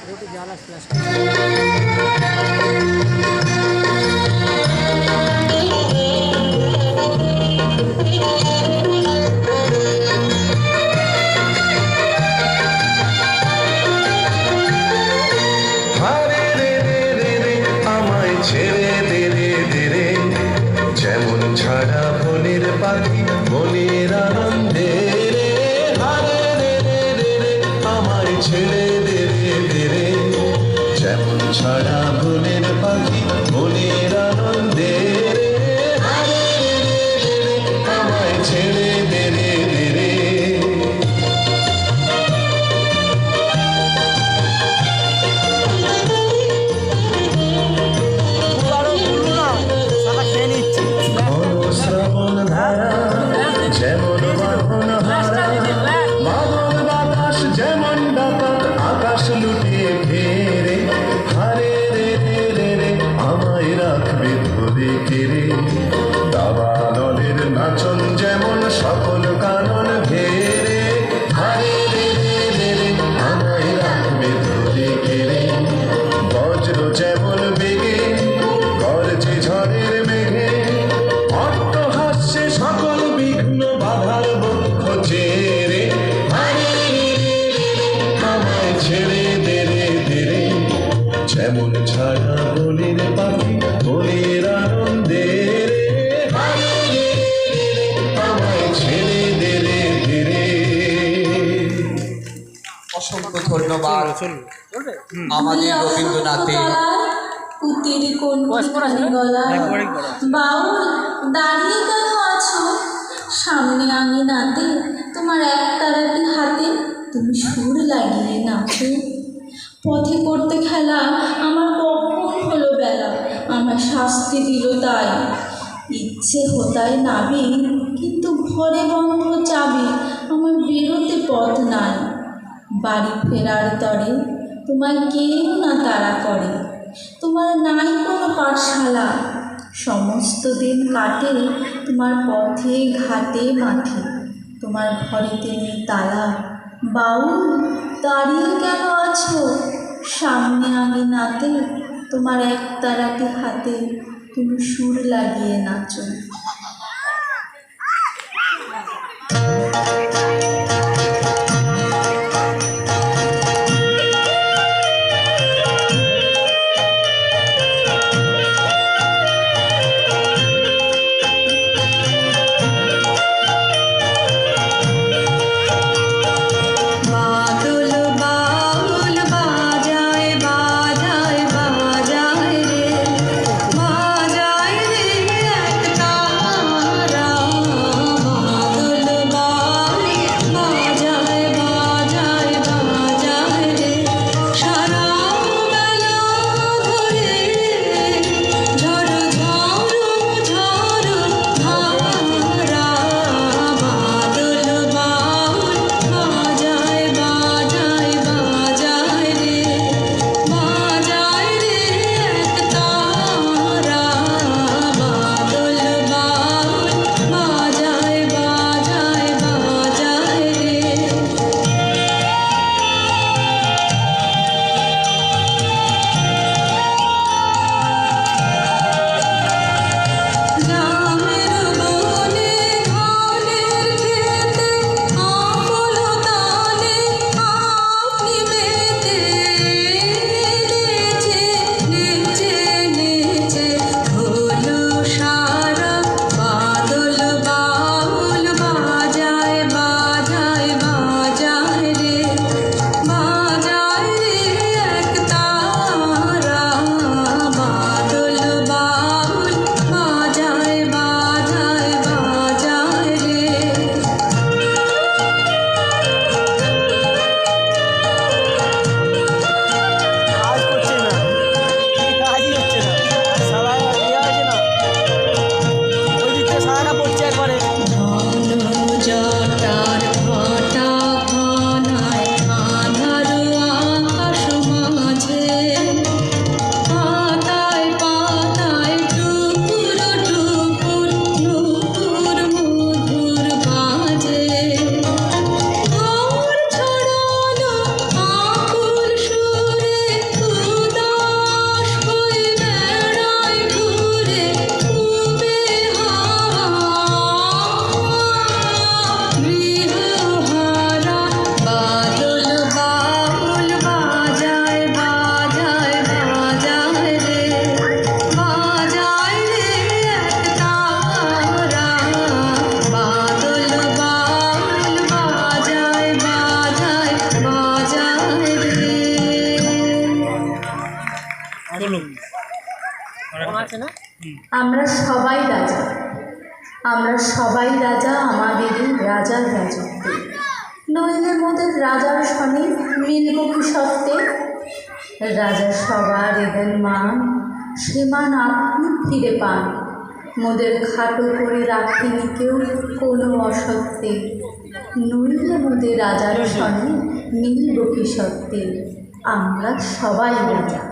रोटी जाला फ्लैश ছেড়ে দে রে দে রে যেমন ছাড়া বনের পাখি মনের আনন্দে রে হারে রে রে রে রে আমায় ছেড়ে দে রে দে রে যেমন ছাড়া বনের পাখি মনের আনন্দে রে হারে রে রে রে রে আমায় ছেড়ে দে রে দে রে শ্রাবণ ধারা যেমন বাঁধন হারা বাদল বাতাস যেমন ডাকাত আকাশ লুটিয়ে ঘেরে হারে রে রে রে রে আমায় রাখবে ধরে কেড়ে দাবানলের নাচন যেমন সকল কানন ঘেরে হারে রে রে রে রে আমায় রাখবে ধরে কেড়ে বজ্র যেমন বেগে গর্জে ঝড়ের মেঘে অট্টহাস্যে সকল বিঘ্ন বাধার বক্ষ চেরে হারে রে রে রে রে আমায় ছেড়ে দে রে দে রে যেমন ছাড়া বনের পাখি বনের আনন্দে রে হারে রে রে রে আমায় ছেড়ে দে রে দে রে। অসংখ্য ধন্যবাদ আমাদের রবীন্দ্রনাথের পুতির কোন গলা বাউল দাঁড়িয়ে কেন আছো সামনে আঙিনাতে তোমার একতারাটি হাতে তুমি সুর লাগিয়ে নাচো পথে করতে খেলা আমার কখন হলো বেলা আমার শাস্তি দিল তাই ইচ্ছে হতায় নাবি কিন্তু ঘরে বন্ধ চাবি আমার বেরোতে পথ নাই বাড়ি ফেরার তরে তোমায় কেউ না তাড়া করে তোমার নাই কোনো পাঠশালা সমস্ত দিন কাটে তোমার পথে ঘাটে মাঠে তোমার ঘরেতে নেই তালা বাউল দাঁড়িয়ে কেন আছো সামনে আঙিনাতে তোমার একতারাটি হাতে তুমি সুর লাগিয়ে নাচো। আমরা সবাই রাজা, আমরা সবাই রাজা আমাদেরই রাজার রাজত্বে, নইলে মোদের রাজার সনে মিলব কি সত্ত্বে? রাজা সবার এদের মান, সে মান আপনি ফিরে পান, মোদের খাটো করে রাখেনি কেউ কোনো অসত্যে, নইলে মোদের রাজার সনে মিলব কি সত্ত্বে? আমরা সবাই রাজা।